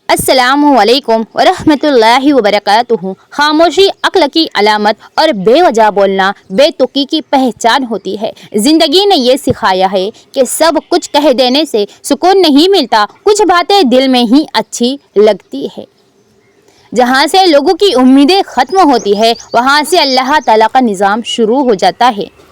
السلام علیکم ورحمۃ اللہ وبرکاتہ۔ خاموشی عقل کی علامت اور بے وجہ بولنا بے تقی کی پہچان ہوتی ہے۔ زندگی نے یہ سکھایا ہے کہ سب کچھ کہہ دینے سے سکون نہیں ملتا، کچھ باتیں دل میں ہی اچھی لگتی ہے۔ جہاں سے لوگوں کی امیدیں ختم ہوتی ہے وہاں سے اللہ تعالیٰ کا نظام شروع ہو جاتا ہے۔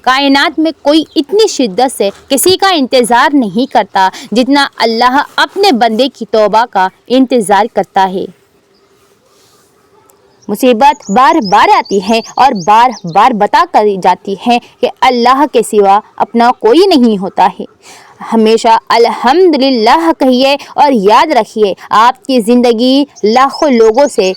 کائنات میں کوئی اتنی شدت سے کسی کا انتظار نہیں کرتا جتنا اللہ اپنے بندے کی توبہ کا انتظار کرتا ہے۔ مصیبت بار بار آتی ہے اور بار بار بتا کر جاتی ہے کہ اللہ کے سوا اپنا کوئی نہیں ہوتا ہے۔ ہمیشہ الحمدللہ کہیے اور یاد رکھیے آپ کی زندگی لاکھوں لوگوں سے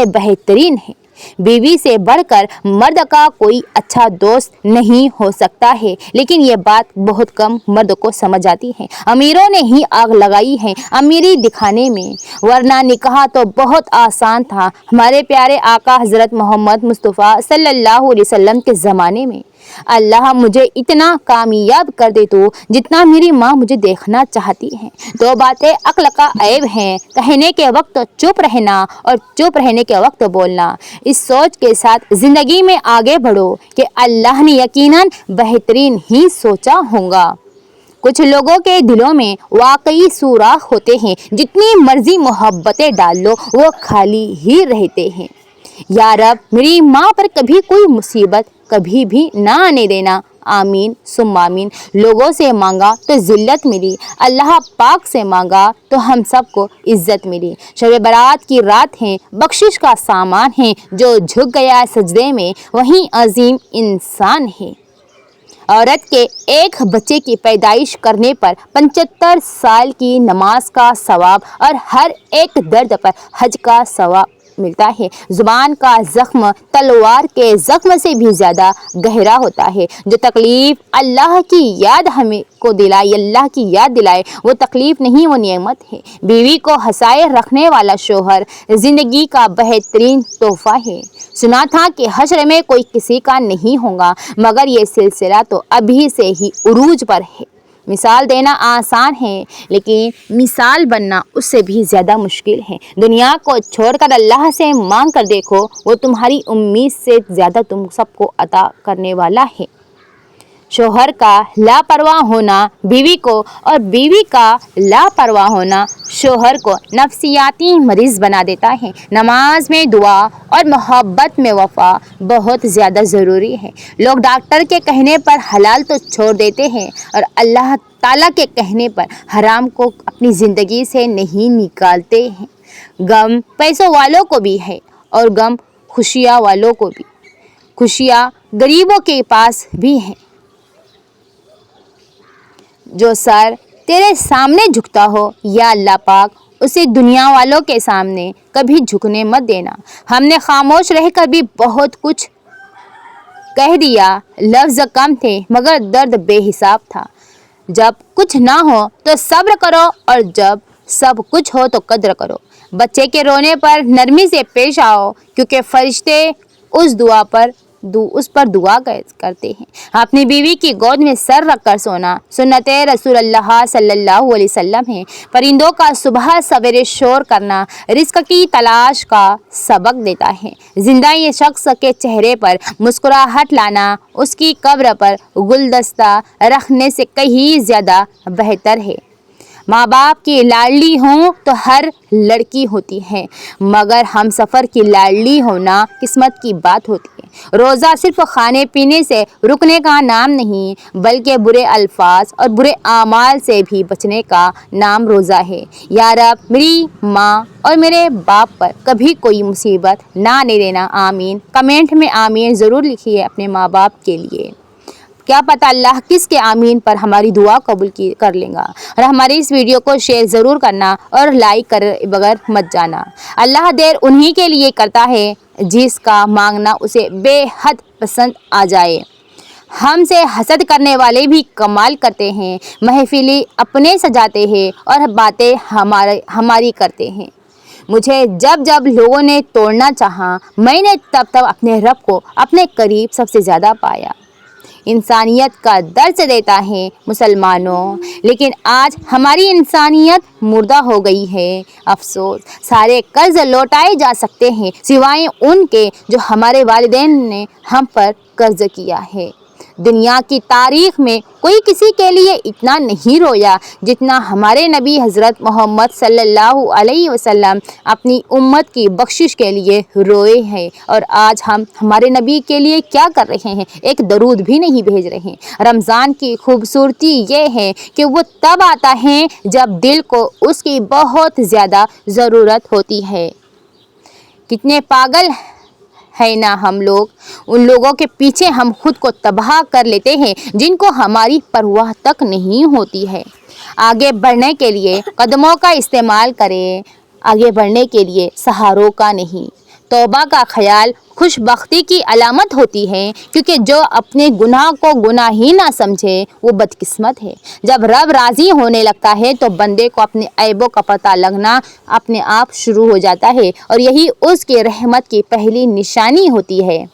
بہترین ہے۔ بیوی سے بڑھ کر مرد کا کوئی اچھا دوست نہیں ہو سکتا ہے، لیکن یہ بات بہت کم مرد کو سمجھ آتی ہے۔ امیروں نے ہی آگ لگائی ہے امیری دکھانے میں، ورنہ نکاح تو بہت آسان تھا ہمارے پیارے آقا حضرت محمد مصطفیٰ صلی اللہ علیہ وسلم کے زمانے میں۔ اللہ مجھے اتنا کامیاب کر دے تو جتنا میری ماں مجھے دیکھنا چاہتی ہے۔ دو باتیں عقل کا عیب ہیں، کہنے کے وقت چپ رہنا اور چپ رہنے کے وقت بولنا۔ اس سوچ کے ساتھ زندگی میں آگے بڑھو کہ اللہ نے یقیناً بہترین ہی سوچا ہوگا۔ کچھ لوگوں کے دلوں میں واقعی سوراخ ہوتے ہیں، جتنی مرضی محبتیں ڈال لو وہ خالی ہی رہتے ہیں۔ یا رب میری ماں پر کبھی کوئی مصیبت کبھی بھی نہ آنے دینا، آمین ثم آمین۔ لوگوں سے مانگا تو ذلت ملی، اللہ پاک سے مانگا تو ہم سب کو عزت ملی۔ شب برات کی رات ہے، بخشش کا سامان ہے، جو جھک گیا سجدے میں وہی عظیم انسان ہے۔ عورت کے ایک بچے کی پیدائش کرنے پر 75 سال کی نماز کا ثواب اور ہر ایک درد پر حج کا ثواب ملتا ہے۔ زبان کا زخم تلوار کے زخم سے بھی زیادہ گہرا ہوتا ہے۔ جو تکلیف اللہ کی یاد ہمیں کو دلائے، اللہ کی یاد دلائے، وہ تکلیف نہیں، وہ نعمت ہے۔ بیوی کو ہنسائے رکھنے والا شوہر زندگی کا بہترین تحفہ ہے۔ سنا تھا کہ حشر میں کوئی کسی کا نہیں ہوگا، مگر یہ سلسلہ تو ابھی سے ہی عروج پر ہے۔ مثال دینا آسان ہے، لیکن مثال بننا اس سے بھی زیادہ مشکل ہے۔ دنیا کو چھوڑ کر اللہ سے مانگ کر دیکھو، وہ تمہاری امید سے زیادہ تم سب کو عطا کرنے والا ہے۔ شوہر کا لاپرواہ ہونا بیوی کو اور بیوی کا لاپرواہ ہونا شوہر کو نفسیاتی مریض بنا دیتا ہے۔ نماز میں دعا اور محبت میں وفا بہت زیادہ ضروری ہے۔ لوگ ڈاکٹر کے کہنے پر حلال تو چھوڑ دیتے ہیں اور اللہ تعالیٰ کے کہنے پر حرام کو اپنی زندگی سے نہیں نکالتے ہیں۔ غم پیسوں والوں کو بھی ہے اور غم خوشیاں والوں کو بھی، خوشیاں غریبوں کے پاس بھی ہیں۔ جو سر تیرے سامنے جھکتا ہو یا اللہ پاک اسے دنیا والوں کے سامنے کبھی جھکنے مت دینا۔ ہم نے خاموش رہ کر بھی بہت کچھ کہہ دیا، لفظ کم تھے مگر درد بے حساب تھا۔ جب کچھ نہ ہو تو صبر کرو اور جب سب کچھ ہو تو قدر کرو۔ بچے کے رونے پر نرمی سے پیش آؤ، کیونکہ فرشتے اس پر دعا کرتے ہیں۔ اپنی بیوی کی گود میں سر رکھ کر سونا سنت رسول اللہ صلی اللہ علیہ وسلم ہے۔ پرندوں کا صبح سویرے شور کرنا رزق کی تلاش کا سبق دیتا ہے۔ زندہ یہ شخص کے چہرے پر مسکراہٹ لانا اس کی قبر پر گلدستہ رکھنے سے کہیں زیادہ بہتر ہے۔ ماں باپ کی لاڈلی ہوں تو ہر لڑکی ہوتی ہے، مگر ہم سفر کی لاڈلی ہونا قسمت کی بات ہوتی ہے۔ روزہ صرف کھانے پینے سے رکنے کا نام نہیں، بلکہ برے الفاظ اور برے اعمال سے بھی بچنے کا نام روزہ ہے۔ یا رب میری ماں اور میرے باپ پر کبھی کوئی مصیبت نہ آنے دینا، آمین۔ کمنٹ میں آمین ضرور لکھیے اپنے ماں باپ کے لیے، کیا پتہ اللہ کس کے آمین پر ہماری دعا قبول کر لے گا۔ اور ہماری اس ویڈیو کو شیئر ضرور کرنا اور لائک کر بغیر مت جانا۔ اللہ دیر انہی کے لیے کرتا ہے جس کا مانگنا اسے بے حد پسند آ جائے۔ ہم سے حسد کرنے والے بھی کمال کرتے ہیں، محفلیں اپنے سجاتے ہیں اور باتیں ہماری کرتے ہیں۔ مجھے جب لوگوں نے توڑنا چاہا، میں نے تب اپنے رب کو اپنے قریب سب سے زیادہ پایا۔ انسانیت کا درس دیتا ہے مسلمانوں، لیکن آج ہماری انسانیت مردہ ہو گئی ہے۔ افسوس، سارے قرض لوٹائے جا سکتے ہیں سوائے ان کے جو ہمارے والدین نے ہم پر قرض کیا ہے۔ دنیا کی تاریخ میں کوئی کسی کے لیے اتنا نہیں رویا جتنا ہمارے نبی حضرت محمد صلی اللہ علیہ وسلم اپنی امت کی بخشش کے لیے روئے ہیں۔ اور آج ہم ہمارے نبی کے لیے کیا کر رہے ہیں؟ ایک درود بھی نہیں بھیج رہے ہیں۔ رمضان کی خوبصورتی یہ ہے کہ وہ تب آتا ہے جب دل کو اس کی بہت زیادہ ضرورت ہوتی ہے۔ کتنے پاگل ہے نا ہم لوگ، ان لوگوں کے پیچھے ہم خود کو تباہ کر لیتے ہیں جن کو ہماری پرواہ تک نہیں ہوتی ہے۔ آگے بڑھنے کے لیے قدموں کا استعمال کریں، آگے بڑھنے کے لیے سہاروں کا نہیں۔ توبہ کا خیال خوش بختی کی علامت ہوتی ہے، کیونکہ جو اپنے گناہ کو گناہ ہی نہ سمجھے وہ بدقسمت ہے۔ جب رب راضی ہونے لگتا ہے تو بندے کو اپنے عیبوں کا پتہ لگنا اپنے آپ شروع ہو جاتا ہے، اور یہی اس کی رحمت کی پہلی نشانی ہوتی ہے۔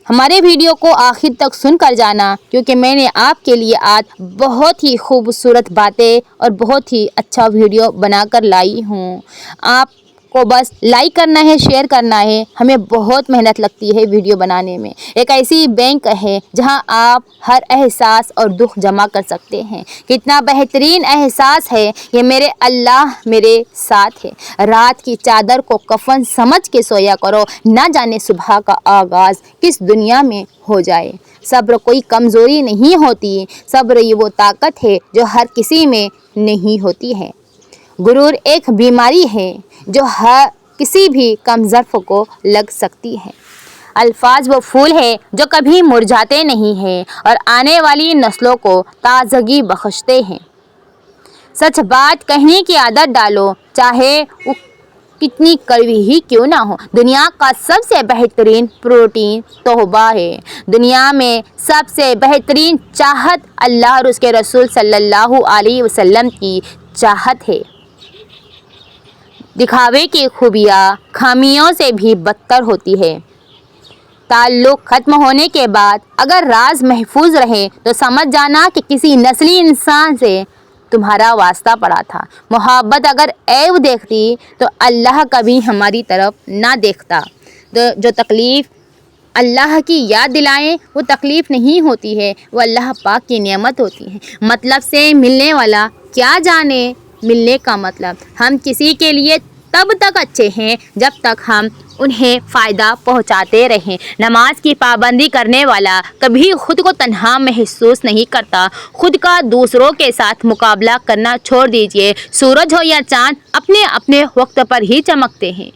ہمارے ویڈیو کو آخر تک سن کر جانا، کیونکہ میں نے آپ کے لیے آج بہت ہی خوبصورت باتیں اور بہت ہی اچھا ویڈیو بنا کر لائی ہوں۔ آپ کو بس لائک کرنا ہے، شیئر کرنا ہے۔ ہمیں بہت محنت لگتی ہے ویڈیو بنانے میں۔ ایک ایسی بینک ہے جہاں آپ ہر احساس اور دکھ جمع کر سکتے ہیں۔ کتنا بہترین احساس ہے یہ میرے اللہ میرے ساتھ ہے۔ رات کی چادر کو کفن سمجھ کے سویا کرو، نہ جانے صبح کا آغاز کس دنیا میں ہو جائے۔ صبر کوئی کمزوری نہیں ہوتی، صبر یہ وہ طاقت ہے جو ہر کسی میں نہیں ہوتی ہے۔ غرور ایک بیماری ہے جو ہر کسی بھی کم ظرف کو لگ سکتی ہے۔ الفاظ وہ پھول ہے جو کبھی مرجھاتے نہیں ہیں اور آنے والی نسلوں کو تازگی بخشتے ہیں۔ سچ بات کہنے کی عادت ڈالو، چاہے وہ کتنی کڑوی ہی کیوں نہ ہو۔ دنیا کا سب سے بہترین پروٹین توبہ ہے۔ دنیا میں سب سے بہترین چاہت اللہ اور اس کے رسول صلی اللہ علیہ وسلم کی چاہت ہے۔ دکھاوے کی خوبیاں خامیوں سے بھی بدتر ہوتی ہے۔ تعلق ختم ہونے کے بعد اگر راز محفوظ رہے تو سمجھ جانا کہ کسی نسلی انسان سے تمہارا واسطہ پڑا تھا۔ محبت اگر عیب دیکھتی تو اللہ کبھی ہماری طرف نہ دیکھتا۔ جو تکلیف اللہ کی یاد دلائیں وہ تکلیف نہیں ہوتی ہے، وہ اللہ پاک کی نعمت ہوتی ہے۔ مطلب سے ملنے والا کیا جانے ملنے کا مطلب۔ ہم کسی کے لیے تب تک اچھے ہیں جب تک ہم انہیں فائدہ پہنچاتے رہیں۔ نماز کی پابندی کرنے والا کبھی خود کو تنہا محسوس نہیں کرتا۔ خود کا دوسروں کے ساتھ مقابلہ کرنا چھوڑ دیجئے۔ سورج ہو یا چاند اپنے اپنے وقت پر ہی چمکتے ہیں۔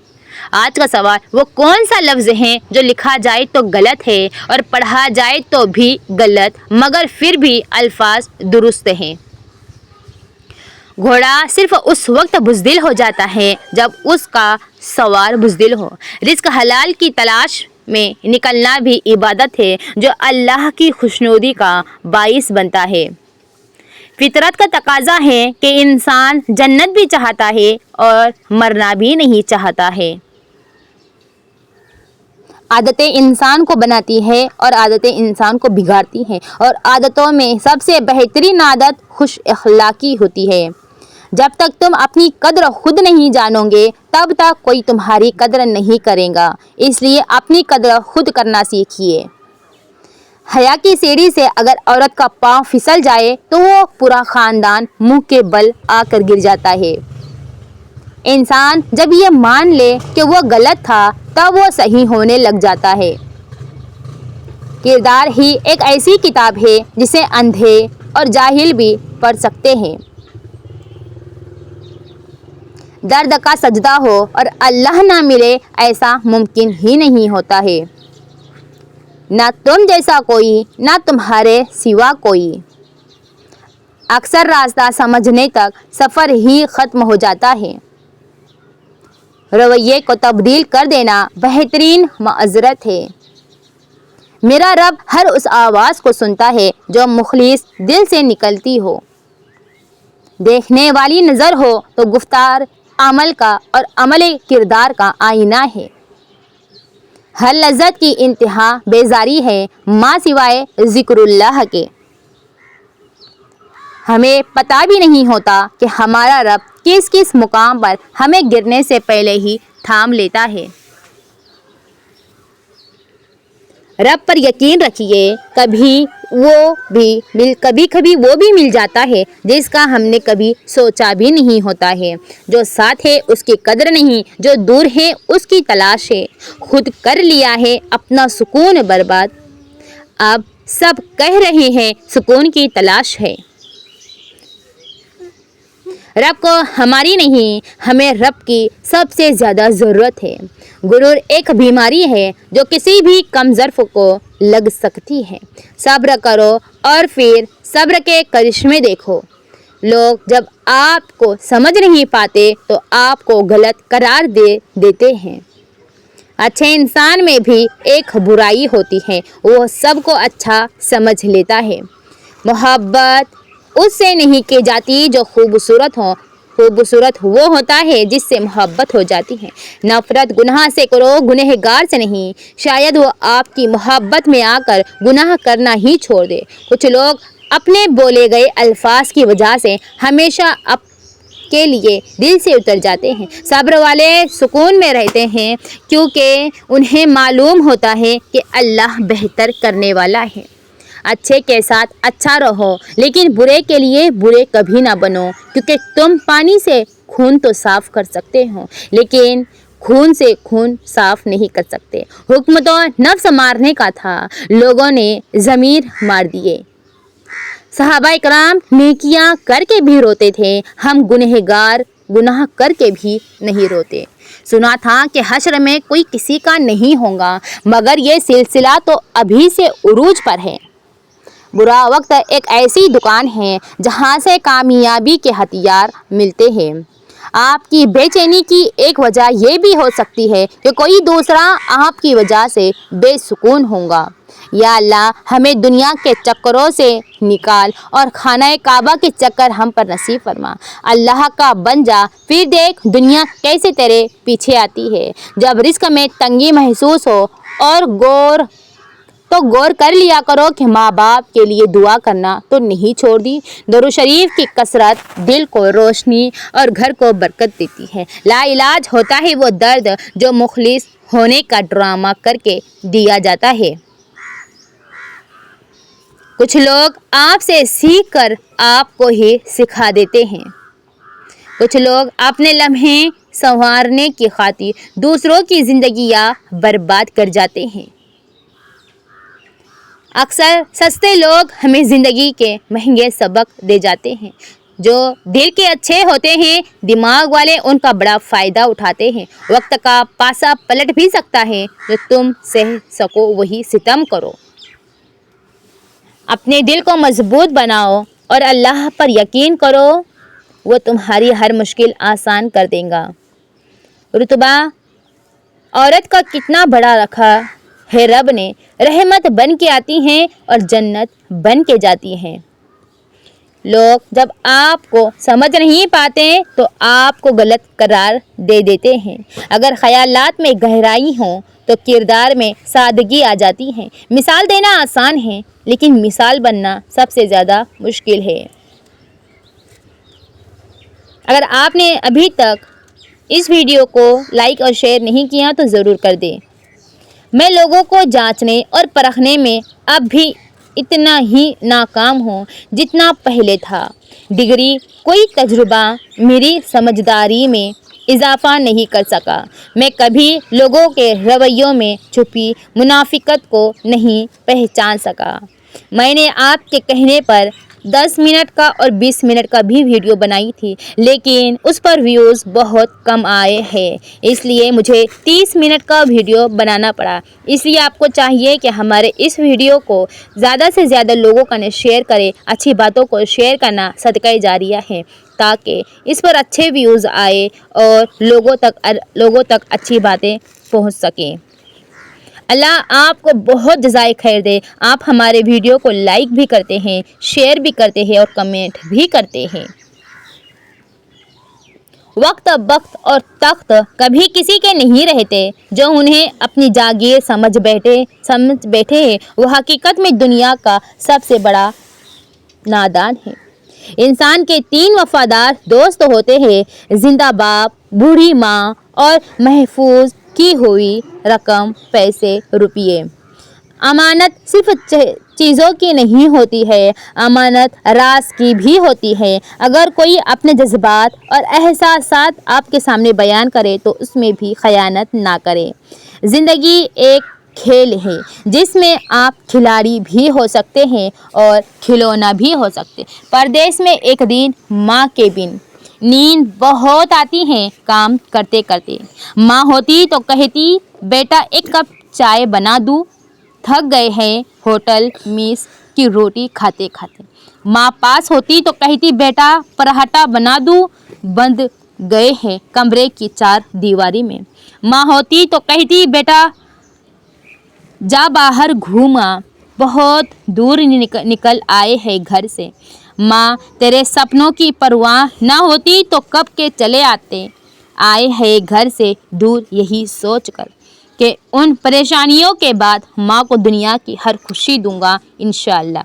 آج کا سوال، وہ کون سا لفظ ہے جو لکھا جائے تو غلط ہے اور پڑھا جائے تو بھی غلط مگر پھر بھی الفاظ درست ہیں؟ گھوڑا صرف اس وقت بزدل ہو جاتا ہے جب اس کا سوار بزدل ہو۔ رزق حلال کی تلاش میں نکلنا بھی عبادت ہے جو اللہ کی خوشنودی کا باعث بنتا ہے۔ فطرت کا تقاضا ہے کہ انسان جنت بھی چاہتا ہے اور مرنا بھی نہیں چاہتا ہے۔ عادتیں انسان کو بناتی ہے اور عادتیں انسان کو بگاڑتی ہیں، اور عادتوں میں سب سے بہترین عادت خوش اخلاقی ہوتی ہے۔ جب تک تم اپنی قدر خود نہیں جانو گے تب تک کوئی تمہاری قدر نہیں کرے گا، اس لیے اپنی قدر خود کرنا سیکھیے۔ حیا کی سیڑھی سے اگر عورت کا پاؤں پھسل جائے تو وہ پورا خاندان منہ کے بل آ کر گر جاتا ہے۔ انسان جب یہ مان لے کہ وہ غلط تھا تب وہ صحیح ہونے لگ جاتا ہے۔ کردار ہی ایک ایسی کتاب ہے جسے اندھے اور جاہل بھی پڑھ سکتے ہیں۔ درد کا سجدہ ہو اور اللہ نہ ملے، ایسا ممکن ہی نہیں ہوتا ہے۔ نہ تم جیسا کوئی، نہ تمہارے سوا کوئی۔ اکثر راستہ سمجھنے تک سفر ہی ختم ہو جاتا ہے۔ رویے کو تبدیل کر دینا بہترین معذرت ہے۔ میرا رب ہر اس آواز کو سنتا ہے جو مخلص دل سے نکلتی ہو۔ دیکھنے والی نظر ہو تو گفتار عمل کا اور عمل کردار کا آئینہ ہے۔ ہر لذت کی انتہا بیزاری ہے ماں سوائے ذکر اللہ کے۔ ہمیں پتہ بھی نہیں ہوتا کہ ہمارا رب کس کس مقام پر ہمیں گرنے سے پہلے ہی تھام لیتا ہے۔ رب پر یقین رکھیے، کبھی کبھی وہ بھی مل جاتا ہے جس کا ہم نے کبھی سوچا بھی نہیں ہوتا ہے۔ جو ساتھ ہے اس کی قدر نہیں، جو دور ہے اس کی تلاش ہے۔ خود کر لیا ہے اپنا سکون برباد، اب سب کہہ رہے ہیں سکون کی تلاش ہے۔ رب کو ہماری نہیں، ہمیں رب کی سب سے زیادہ ضرورت ہے۔ غرور ایک بیماری ہے جو کسی بھی کم ظرف کو لگ سکتی ہے۔ صبر کرو اور پھر صبر کے کرشمے دیکھو۔ لوگ جب آپ کو سمجھ نہیں پاتے تو آپ کو غلط قرار دے دیتے ہیں۔ اچھے انسان میں بھی ایک برائی ہوتی ہے، وہ سب کو اچھا سمجھ لیتا ہے۔ محبت اس سے نہیں کی جاتی جو خوبصورت ہو، خوبصورت وہ ہوتا ہے جس سے محبت ہو جاتی ہے۔ نفرت گناہ سے کرو، گنہگار سے نہیں، شاید وہ آپ کی محبت میں آ کر گناہ کرنا ہی چھوڑ دے۔ کچھ لوگ اپنے بولے گئے الفاظ کی وجہ سے ہمیشہ کے لیے دل سے اتر جاتے ہیں۔ صبر والے سکون میں رہتے ہیں کیونکہ انہیں معلوم ہوتا ہے کہ اللہ بہتر کرنے والا ہے۔ اچھے کے ساتھ اچھا رہو لیکن برے کے لیے برے کبھی نہ بنو، کیونکہ تم پانی سے خون تو صاف کر سکتے ہو لیکن خون سے خون صاف نہیں کر سکتے۔ حکم تو نفس مارنے کا تھا، لوگوں نے ضمیر مار دیے۔ صحابہ کرام نیکیاں کر کے بھی روتے تھے، ہم گنہگار گناہ کر کے بھی نہیں روتے۔ سنا تھا کہ حشر میں کوئی کسی کا نہیں ہوگا، مگر یہ سلسلہ تو ابھی سے عروج پر ہے۔ برا وقت ایک ایسی دکان ہے جہاں سے کامیابی کے ہتھیار ملتے ہیں۔ آپ کی بے چینی کی ایک وجہ یہ بھی ہو سکتی ہے کہ کوئی دوسرا آپ کی وجہ سے بے سکون ہوگا۔ یا اللہ ہمیں دنیا کے چکروں سے نکال اور خانہ کعبہ کے چکر ہم پر نصیب فرما۔ اللہ کا بن جا، پھر دیکھ دنیا کیسے تیرے پیچھے آتی ہے۔ جب رزق میں تنگی محسوس ہو اور غور کر لیا کرو کہ ماں باپ کے لیے دعا کرنا تو نہیں چھوڑ دی۔ درود شریف کی کثرت دل کو روشنی اور گھر کو برکت دیتی ہے۔ لا علاج ہوتا ہے وہ درد جو مخلص ہونے کا ڈرامہ کر کے دیا جاتا ہے۔ کچھ لوگ آپ سے سیکھ کر آپ کو ہی سکھا دیتے ہیں۔ کچھ لوگ اپنے لمحے سنوارنے کی خاطر دوسروں کی زندگیاں برباد کر جاتے ہیں۔ اکثر سستے لوگ ہمیں زندگی کے مہنگے سبق دے جاتے ہیں۔ جو دل کے اچھے ہوتے ہیں، دماغ والے ان کا بڑا فائدہ اٹھاتے ہیں۔ وقت کا پاسا پلٹ بھی سکتا ہے، جو تم سہ سکو وہی ستم کرو۔ اپنے دل کو مضبوط بناؤ اور اللہ پر یقین کرو، وہ تمہاری ہر مشکل آسان کر دے گا۔ رتبہ عورت کا کتنا بڑا رکھا ہے رب نے، رحمت بن کے آتی ہیں اور جنت بن کے جاتی ہیں۔ لوگ جب آپ کو سمجھ نہیں پاتے تو آپ کو غلط قرار دے دیتے ہیں۔ اگر خیالات میں گہرائی ہو تو کردار میں سادگی آ جاتی ہے۔ مثال دینا آسان ہے لیکن مثال بننا سب سے زیادہ مشکل ہے۔ اگر آپ نے ابھی تک اس ویڈیو کو لائک اور شیئر نہیں کیا تو ضرور کر دیں۔ میں لوگوں کو جانچنے اور پرکھنے میں اب بھی اتنا ہی ناکام ہوں جتنا پہلے تھا۔ ڈگری کوئی تجربہ میری سمجھداری میں اضافہ نہیں کر سکا۔ میں کبھی لوگوں کے رویوں میں چھپی منافقت کو نہیں پہچان سکا۔ میں نے آپ کے کہنے پر 10 منٹ کا اور 20 منٹ کا بھی ویڈیو بنائی تھی، لیکن اس پر ویوز بہت کم آئے ہیں، اس لیے مجھے 30 منٹ کا ویڈیو بنانا پڑا۔ اس لیے آپ کو چاہیے کہ ہمارے اس ویڈیو کو زیادہ سے زیادہ لوگوں کا شیئر کریں۔ اچھی باتوں کو شیئر کرنا صدقہ جاریہ ہے تاکہ اس پر اچھے ویوز آئے اور لوگوں تک اچھی باتیں پہنچ سکیں۔ اللہ آپ کو بہت جزائے خیر دے۔ آپ ہمارے ویڈیو کو لائک بھی کرتے ہیں، شیئر بھی کرتے ہیں اور کمنٹ بھی کرتے ہیں۔ وقت اور تخت کبھی کسی کے نہیں رہتے. جو انہیں اپنی جاگیر سمجھ بیٹھے ہیں وہ حقیقت میں دنیا کا سب سے بڑا نادان ہے. انسان کے 3 وفادار دوست ہوتے ہیں: زندہ باپ، بوڑھی ماں اور محفوظ کی ہوئی رقم، پیسے، روپیے. امانت صرف چیزوں کی نہیں ہوتی ہے، امانت راز کی بھی ہوتی ہے. اگر کوئی اپنے جذبات اور احساسات آپ کے سامنے بیان کرے تو اس میں بھی خیانت نہ کرے. زندگی ایک کھیل ہے جس میں آپ کھلاڑی بھی ہو سکتے ہیں اور کھلونا بھی ہو سکتے. پردیس میں ایک دن ماں کے بن نیند بہت آتی ہے کام کرتے کرتے. ماں ہوتی تو کہتی بیٹا ایک کپ چائے بنا دوں، تھک گئے ہیں ہوٹل میس کی روٹی کھاتے کھاتے. ماں پاس ہوتی تو کہتی بیٹا پراٹھا بنا دوں، بند گئے ہیں کمرے کی 4 دیواری میں. ماں ہوتی تو کہتی بیٹا جا باہر گھوما، بہت دور نکل آئے ہیں گھر سے. ماں تیرے سپنوں کی پرواہ نہ ہوتی تو کب کے چلے آئے ہیں گھر سے دور، یہی سوچ کر کہ ان پریشانیوں کے بعد ماں کو دنیا کی ہر خوشی دوں گا انشاءاللہ.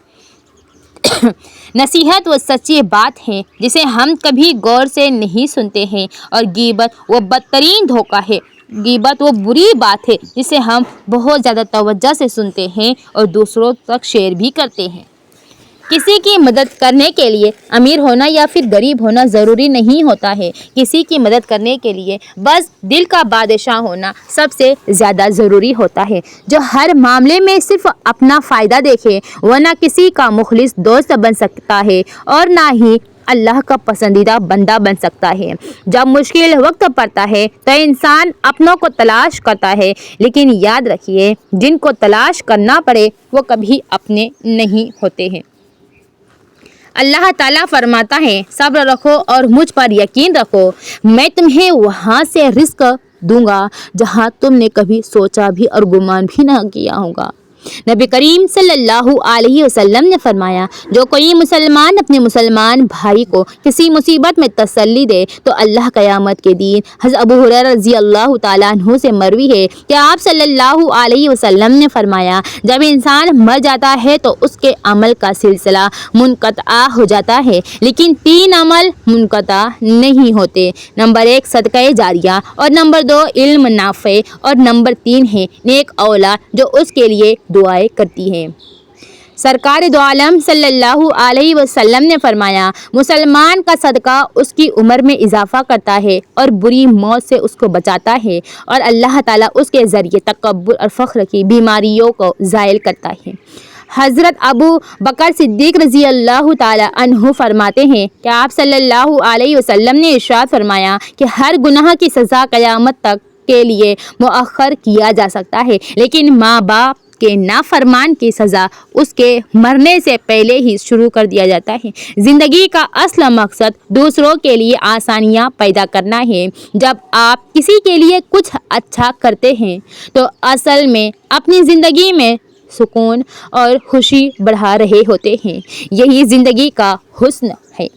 نصیحت وہ سچی بات ہے جسے ہم کبھی غور سے نہیں سنتے ہیں، اور غیبت وہ بدترین دھوکہ ہے. غیبت وہ بری بات ہے جسے ہم بہت زیادہ توجہ سے سنتے ہیں اور دوسروں تک شیئر بھی کرتے ہیں. کسی کی مدد کرنے کے لیے امیر ہونا یا پھر غریب ہونا ضروری نہیں ہوتا ہے. کسی کی مدد کرنے کے لیے بس دل کا بادشاہ ہونا سب سے زیادہ ضروری ہوتا ہے، جو ہر معاملے میں صرف اپنا فائدہ دیکھے. وہ نہ کسی کا مخلص دوست بن سکتا ہے اور نہ ہی اللہ کا پسندیدہ بندہ بن سکتا ہے. جب مشکل وقت پڑتا ہے تو انسان اپنوں کو تلاش کرتا ہے، لیکن یاد رکھیے جن کو تلاش کرنا پڑے وہ کبھی اپنے نہیں ہوتے ہیں. اللہ تعالیٰ فرماتا ہے صبر رکھو اور مجھ پر یقین رکھو، میں تمہیں وہاں سے رزق دوں گا جہاں تم نے کبھی سوچا بھی اور گمان بھی نہ کیا ہوگا. نبی کریم صلی اللہ علیہ وسلم نے فرمایا جو کوئی مسلمان اپنے مسلمان بھائی کو کسی مصیبت میں تسلی دے تو اللہ قیامت کے دن، حضرت ابو ہریرہ رضی اللہ تعالیٰ عنہ سے مروی ہے کہ آپ صلی اللہ علیہ وسلم نے فرمایا جب انسان مر جاتا ہے تو اس کے عمل کا سلسلہ منقطع ہو جاتا ہے، لیکن 3 عمل منقطع نہیں ہوتے. نمبر 1 صدقہ جاریہ، اور نمبر 2 علم نافع، اور نمبر 3 ہے نیک اولاد جو اس کے لیے دعائیں کرتی ہیں. سرکار دو عالم صلی اللہ علیہ وسلم نے فرمایا مسلمان کا صدقہ اس کی عمر میں اضافہ کرتا ہے اور بری موت سے اس کو بچاتا ہے، اور اللہ تعالیٰ اس کے ذریعے تکبر اور فخر کی بیماریوں کو زائل کرتا ہے. حضرت ابو بکر صدیق رضی اللہ تعالیٰ عنہ فرماتے ہیں کہ آپ صلی اللہ علیہ وسلم نے ارشاد فرمایا کہ ہر گناہ کی سزا قیامت تک کے لیے مؤخر کیا جا سکتا ہے، لیکن ماں باپ کے نافرمان کی سزا اس کے مرنے سے پہلے ہی شروع کر دیا جاتا ہے. زندگی کا اصل مقصد دوسروں کے لیے آسانیاں پیدا کرنا ہے. جب آپ کسی کے لیے کچھ اچھا کرتے ہیں تو اصل میں اپنی زندگی میں سکون اور خوشی بڑھا رہے ہوتے ہیں. یہی زندگی کا حسن ہے.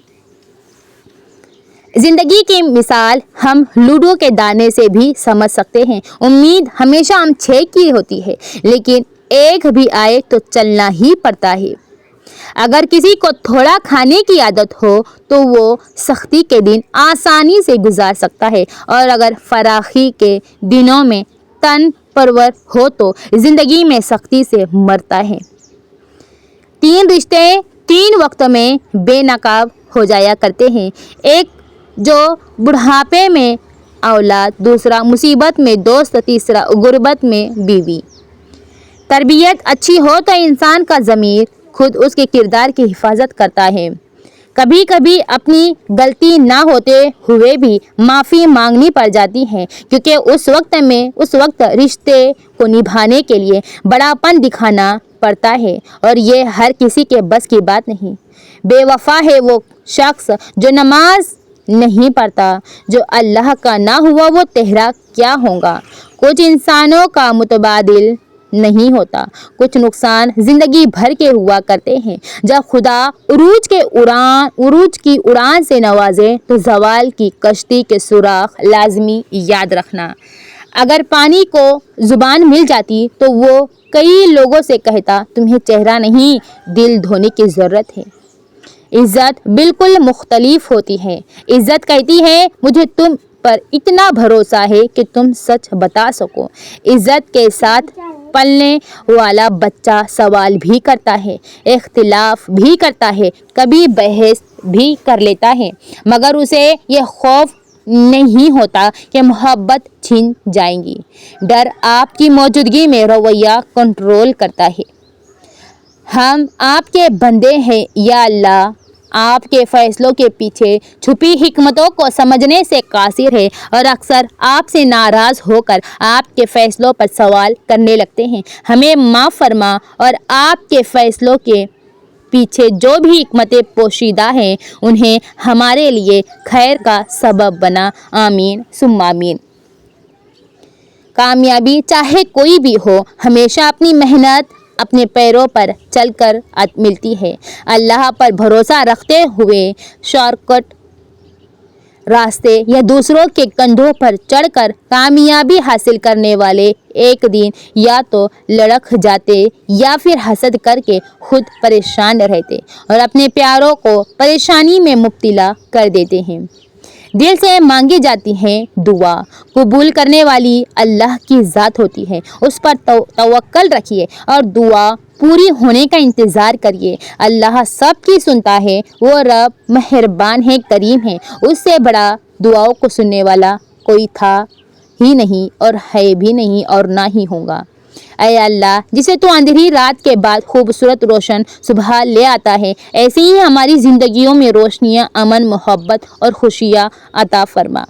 زندگی کی مثال ہم لوڈو کے دانے سے بھی سمجھ سکتے ہیں. امید ہمیشہ ہم 6 کی ہوتی ہے، لیکن ایک بھی آئے تو چلنا ہی پڑتا ہے. اگر کسی کو تھوڑا کھانے کی عادت ہو تو وہ سختی کے دن آسانی سے گزار سکتا ہے، اور اگر فراخی کے دنوں میں تن پرور ہو تو زندگی میں سختی سے مرتا ہے. 3 رشتے 3 وقت میں بے نقاب ہو جایا کرتے ہیں. ایک جو بڑھاپے میں اولاد، دوسرا مصیبت میں دوست، تیسرا غربت میں بیوی. تربیت اچھی ہو تو انسان کا ضمیر خود اس کے کردار کی حفاظت کرتا ہے. کبھی کبھی اپنی غلطی نہ ہوتے ہوئے بھی معافی مانگنی پڑ جاتی ہے، کیونکہ اس وقت رشتے کو نبھانے کے لیے بڑاپن دکھانا پڑتا ہے، اور یہ ہر کسی کے بس کی بات نہیں. بے وفا ہے وہ شخص جو نماز نہیں پڑھتا، جو اللہ کا نہ ہوا وہ تیرا کیا ہوگا. کچھ انسانوں کا متبادل نہیں ہوتا۔ کچھ نقصان زندگی بھر کے ہوا کرتے ہیں۔ جب خدا عروج کی اڑان سے نوازے تو زوال کی کشتی کے سوراخ لازمی یاد رکھنا۔ اگر پانی کو زبان مل جاتی تو وہ کئی لوگوں سے کہتا تمہیں چہرہ نہیں دل دھونے کی ضرورت ہے۔ عزت بالکل مختلف ہوتی ہے۔ عزت کہتی ہے مجھے تم پر اتنا بھروسہ ہے کہ تم سچ بتا سکو۔ عزت کے ساتھ پلنے والا بچہ سوال بھی کرتا ہے، اختلاف بھی کرتا ہے، کبھی بحث بھی کر لیتا ہے، مگر اسے یہ خوف نہیں ہوتا کہ محبت چھن جائے گی۔ ڈر آپ کی موجودگی میں رویہ کنٹرول کرتا ہے۔ ہم آپ کے بندے ہیں یا اللہ آپ کے فیصلوں کے پیچھے چھپی حکمتوں کو سمجھنے سے قاصر ہے اور اکثر آپ سے ناراض ہو کر آپ کے فیصلوں پر سوال کرنے لگتے ہیں۔ ہمیں معاف فرما اور آپ کے فیصلوں کے پیچھے جو بھی حکمتیں پوشیدہ ہیں انہیں ہمارے لیے خیر کا سبب بنا۔ آمین ثم آمین۔ کامیابی چاہے کوئی بھی ہو ہمیشہ اپنی محنت اپنے پیروں پر چل کر ملتی ہے۔ اللہ پر بھروسہ رکھتے ہوئے شارٹ کٹ راستے یا دوسروں کے کندھوں پر چڑھ کر کامیابی حاصل کرنے والے ایک دن یا تو لڑکھ جاتے یا پھر حسد کر کے خود پریشان رہتے اور اپنے پیاروں کو پریشانی میں مبتلا کر دیتے ہیں۔ دل سے مانگی جاتی ہے دعا قبول کرنے والی اللہ کی ذات ہوتی ہے۔ اس پر توکل رکھیے اور دعا پوری ہونے کا انتظار کریے۔ اللہ سب کی سنتا ہے، وہ رب مہربان ہے، کریم ہے۔ اس سے بڑا دعاؤں کو سننے والا کوئی تھا ہی نہیں اور ہے بھی نہیں اور نہ ہی ہوگا۔ اے اللہ جسے تو اندھیری رات کے بعد خوبصورت روشن صبح لے آتا ہے، ایسے ہی ہماری زندگیوں میں روشنیاں، امن، محبت اور خوشیاں عطا فرما۔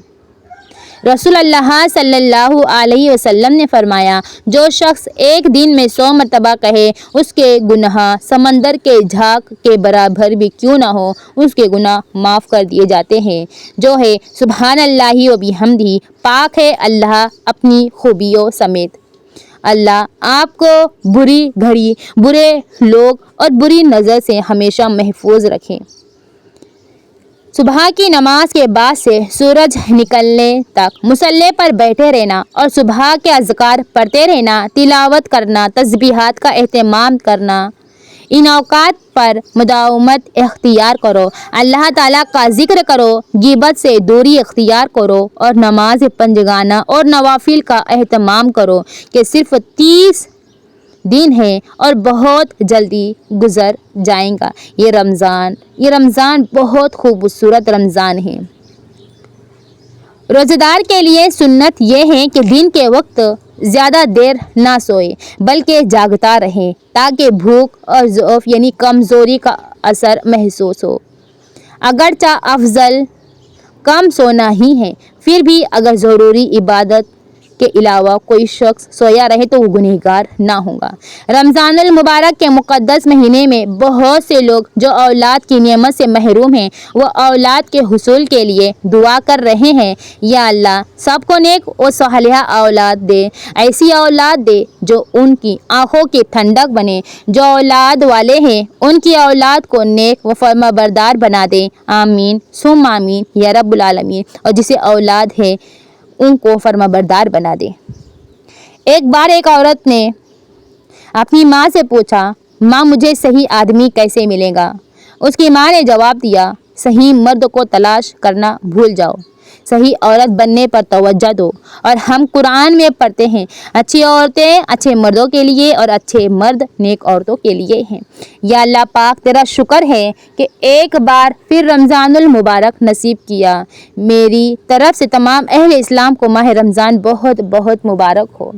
رسول اللہ صلی اللہ علیہ وسلم نے فرمایا جو شخص ایک دن میں 100 مرتبہ کہے اس کے گناہ سمندر کے جھاگ کے برابر بھی کیوں نہ ہو اس کے گناہ معاف کر دیے جاتے ہیں۔ جو ہے سبحان اللہ و بحمدہ، پاک ہے اللہ اپنی خوبیوں سمیت۔ اللہ آپ کو بری گھڑی، برے لوگ اور بری نظر سے ہمیشہ محفوظ رکھے۔ صبح کی نماز کے بعد سے سورج نکلنے تک مصلی پر بیٹھے رہنا اور صبح کے اذکار پڑھتے رہنا، تلاوت کرنا، تسبیحات کا اہتمام کرنا، ان اوقات پر مداومت اختیار کرو، اللہ تعالیٰ کا ذکر کرو، غیبت سے دوری اختیار کرو اور نماز پنجگانہ اور نوافل کا اہتمام کرو کہ صرف 30 دن ہے اور بہت جلدی گزر جائے گا۔ یہ رمضان بہت خوبصورت رمضان ہے۔ روزہ دار کے لیے سنت یہ ہے کہ دن کے وقت زیادہ دیر نہ سوئے بلکہ جاگتا رہے تاکہ بھوک اور ضعف یعنی کمزوری کا اثر محسوس ہو۔ اگرچہ افضل کم سونا ہی ہے، پھر بھی اگر ضروری عبادت کے علاوہ کوئی شخص سویا رہے تو وہ گنہگار نہ ہوگا۔ رمضان المبارک کے مقدس مہینے میں بہت سے لوگ جو اولاد کی نعمت سے محروم ہیں وہ اولاد کے حصول کے لیے دعا کر رہے ہیں۔ یا اللہ سب کو نیک و صالحہ اولاد دے، ایسی اولاد دے جو ان کی آنکھوں کی ٹھنڈک بنے۔ جو اولاد والے ہیں ان کی اولاد کو نیک و فرمانبردار بنا دے۔ آمین ثم آمین یا رب العالمین۔ اور جسے اولاد ہے ان کو فرمانبردار بنا دے۔ ایک بار ایک عورت نے اپنی ماں سے پوچھا ماں مجھے صحیح آدمی کیسے ملے گا؟ اس کی ماں نے جواب دیا صحیح مرد کو تلاش کرنا بھول جاؤ، صحیح عورت بننے پر توجہ دو۔ اور ہم قرآن میں پڑھتے ہیں اچھی عورتیں اچھے مردوں کے لیے اور اچھے مرد نیک عورتوں کے لیے ہیں۔ یا اللہ پاک تیرا شکر ہے کہ ایک بار پھر رمضان المبارک نصیب کیا۔ میری طرف سے تمام اہل اسلام کو ماہ رمضان بہت بہت مبارک ہو۔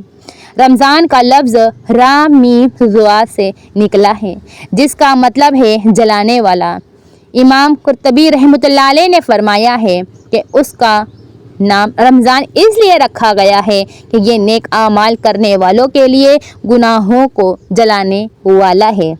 رمضان کا لفظ را سے نکلا ہے جس کا مطلب ہے جلانے والا۔ امام قرطبی رحمۃ اللہ علیہ نے فرمایا ہے کہ اس کا نام رمضان اس لیے رکھا گیا ہے کہ یہ نیک اعمال کرنے والوں کے لیے گناہوں کو جلانے والا ہے۔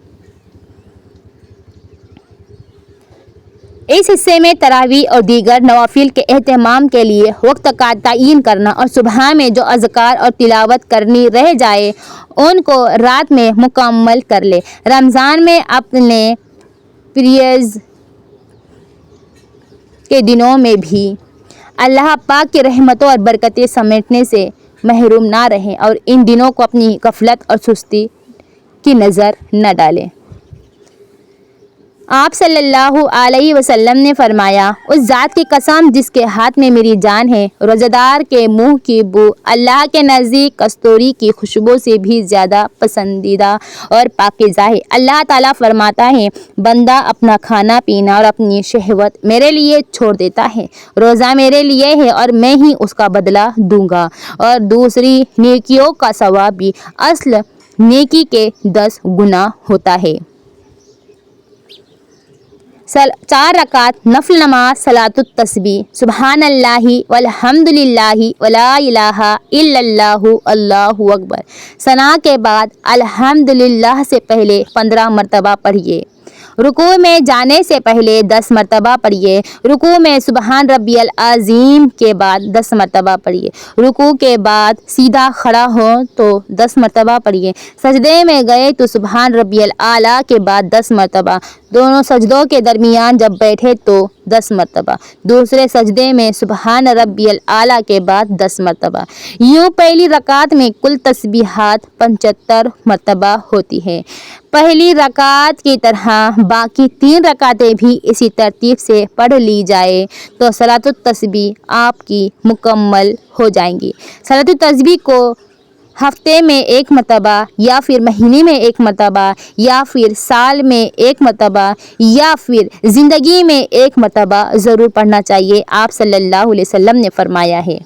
اس حصے میں تراویح اور دیگر نوافل کے اہتمام کے لیے وقت کا تعین کرنا اور صبح میں جو اذکار اور تلاوت کرنی رہ جائے ان کو رات میں مکمل کر لے۔ رمضان میں اپنے پیریڈز کے دنوں میں بھی اللہ پاک کی رحمتوں اور برکتیں سمیٹنے سے محروم نہ رہیں اور ان دنوں کو اپنی غفلت اور سستی کی نظر نہ ڈالیں۔ آپ صلی اللہ علیہ وسلم نے فرمایا، اس ذات کی قسم جس کے ہاتھ میں میری جان ہے، روزہ دار کے منہ کی بو اللہ کے نزدیک کستوری کی خوشبو سے بھی زیادہ پسندیدہ اور پاکیزہ ہے۔ اللہ تعالیٰ فرماتا ہے، بندہ اپنا کھانا پینا اور اپنی شہوت میرے لیے چھوڑ دیتا ہے، روزہ میرے لیے ہے اور میں ہی اس کا بدلہ دوں گا، اور دوسری نیکیوں کا ثواب بھی اصل نیکی کے 10 گنا ہوتا ہے۔ 4 رکعت نفل نماز صلاۃ التسبیح، سبحان اللہ والحمد للہ ولا الہ الا اللہ اللہ اکبر۔ ثنا کے بعد الحمد للہ سے پہلے 15 مرتبہ پڑھیے۔ رکوع میں جانے سے پہلے 10 مرتبہ پڑھیے۔ رکوع میں سبحان ربی العظیم کے بعد 10 مرتبہ پڑھیے۔ رکوع کے بعد سیدھا کھڑا ہو تو 10 مرتبہ پڑھیے۔ سجدے میں گئے تو سبحان ربی الاعلیٰ کے بعد 10 مرتبہ۔ دونوں سجدوں کے درمیان جب بیٹھے تو 10 مرتبہ۔ دوسرے سجدے میں سبحان ربی الاعلیٰ کے بعد 10 مرتبہ۔ یوں پہلی رکعت میں کل تسبیحات 75 مرتبہ ہوتی ہے۔ پہلی رکعت کی طرح باقی 3 رکعتیں بھی اسی ترتیب سے پڑھ لی جائے تو صلاۃ التسبیح آپ کی مکمل ہو جائیں گی۔ صلاۃ التسبیح کو ہفتے میں 1 مرتبہ یا پھر مہینے میں 1 مرتبہ یا پھر سال میں 1 مرتبہ یا پھر زندگی میں 1 مرتبہ ضرور پڑھنا چاہیے۔ آپ صلی اللہ علیہ وسلم نے فرمایا ہے،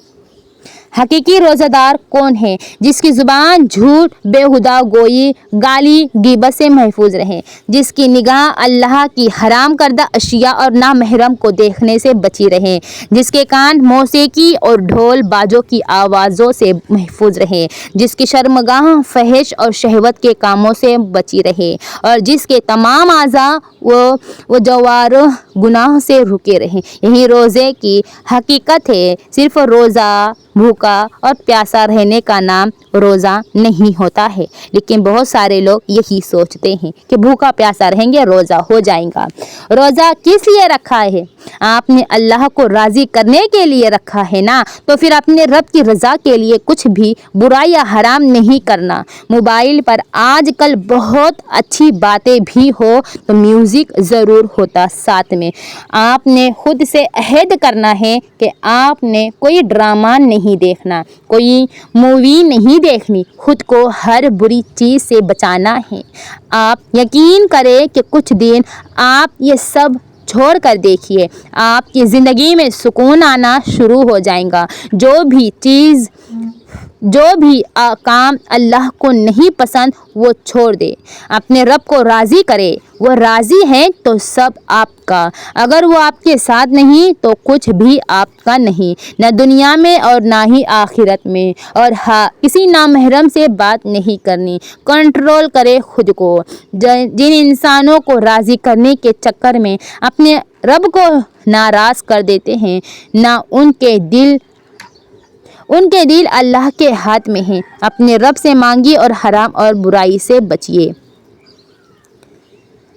حقیقی روزہ دار کون ہے جس کی زبان جھوٹ، بیہودہ گوئی، گالی غیبت سے محفوظ رہے، جس کی نگاہ اللہ کی حرام کردہ اشیاء اور نامحرم کو دیکھنے سے بچی رہے، جس کے کان موسیقی اور ڈھول بازوں کی آوازوں سے محفوظ رہے، جس کی شرمگاہ فحش اور شہوت کے کاموں سے بچی رہے، اور جس کے تمام اعضاء و جوارح گناہ سے رکے رہے۔ یہی روزے کی حقیقت ہے۔ صرف روزہ بھوکا اور پیاسا رہنے کا نام روزہ نہیں ہوتا ہے، لیکن بہت سارے لوگ یہی سوچتے ہیں کہ بھوکا پیاسا رہیں گے روزہ ہو جائے گا۔ روزہ کس لیے رکھا ہے؟ آپ نے اللہ کو راضی کرنے کے لیے رکھا ہے نا، تو پھر اپنے رب کی رضا کے لیے کچھ بھی برا یا حرام نہیں کرنا۔ موبائل پر آج کل بہت اچھی باتیں بھی ہو تو میوزک ضرور ہوتا ساتھ میں۔ آپ نے خود سے عہد کرنا ہے کہ آپ نے کوئی ڈرامہ نہیں دیکھنا، کوئی مووی نہیں دیکھنی، خود کو ہر بری چیز سے بچانا ہے۔ آپ یقین کریں کہ کچھ دن آپ یہ سب چھوڑ کر دیکھیے، آپ کی زندگی میں سکون آنا شروع ہو جائے گا۔ جو بھی کام اللہ کو نہیں پسند وہ چھوڑ دے، اپنے رب کو راضی کرے۔ وہ راضی ہے تو سب آپ کا، اگر وہ آپ کے ساتھ نہیں تو کچھ بھی آپ کا نہیں، نہ دنیا میں اور نہ ہی آخرت میں۔ اور ہاں، کسی نامحرم سے بات نہیں کرنی، کنٹرول کرے خود کو۔ جن انسانوں کو راضی کرنے کے چکر میں اپنے رب کو ناراض کر دیتے ہیں، نہ ان کے دل اللہ کے ہاتھ میں ہیں۔ اپنے رب سے مانگیے اور حرام اور برائی سے بچیے۔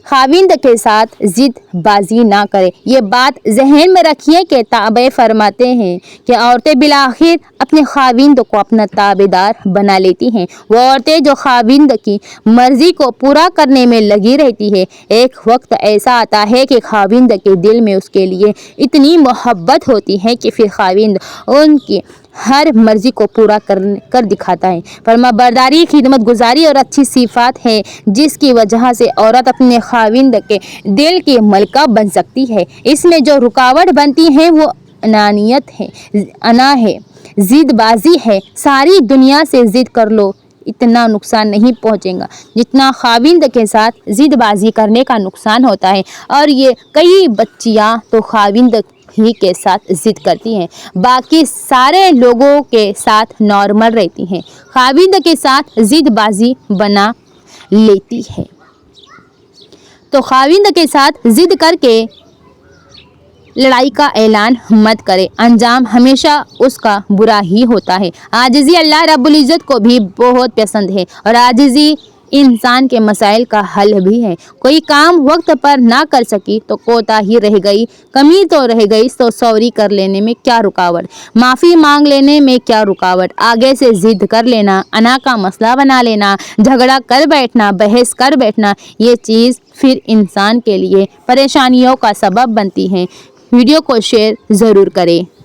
خاوند کے ساتھ ضد بازی نہ کرے۔ یہ بات ذہن میں رکھیے کہ تابع فرماتے ہیں کہ عورتیں بالآخر اپنے خاوند کو اپنا تابع دار بنا لیتی ہیں۔ وہ عورتیں جو خاوند کی مرضی کو پورا کرنے میں لگی رہتی ہیں، ایک وقت ایسا آتا ہے کہ خاوند کے دل میں اس کے لیے اتنی محبت ہوتی ہے کہ پھر خاوند ان کی ہر مرضی کو پورا کر دکھاتا ہے۔ فرمانبرداری، خدمت گزاری اور اچھی صفات ہے جس کی وجہ سے عورت اپنے خاوند کے دل کی ملکہ بن سکتی ہے۔ اس میں جو رکاوٹ بنتی ہے وہ انا ہے، ضد بازی ہے۔ ساری دنیا سے ضد کر لو، اتنا نقصان نہیں پہنچے گا جتنا خاوند کے ساتھ ضد بازی کرنے کا نقصان ہوتا ہے۔ اور یہ کئی بچیاں تو خاوند ہی کے ساتھ ضد کرتی ہیں، باقی سارے لوگوں کے ساتھ نارمل رہتی ہیں، خاوند کے ساتھ ضد بازی بنا لیتی ہے۔ تو خاوند کے ساتھ ضد کر کے لڑائی کا اعلان مت کرے، انجام ہمیشہ اس کا برا ہی ہوتا ہے۔ عاجزی اللہ رب العزت کو بھی بہت پسند ہے اور عاجزی انسان کے مسائل کا حل بھی ہے۔ کوئی کام وقت پر نہ کر سکی تو کوتاہی رہ گئی، کمی تو رہ گئی تو سوری کر لینے میں کیا رکاوٹ، معافی مانگ لینے میں کیا رکاوٹ، آگے سے ضد کر لینا، انا کا مسئلہ بنا لینا، جھگڑا کر بیٹھنا، بحث کر بیٹھنا، یہ چیز پھر انسان کے لیے پریشانیوں کا سبب بنتی ہے۔ ویڈیو کو شیئر ضرور کریں۔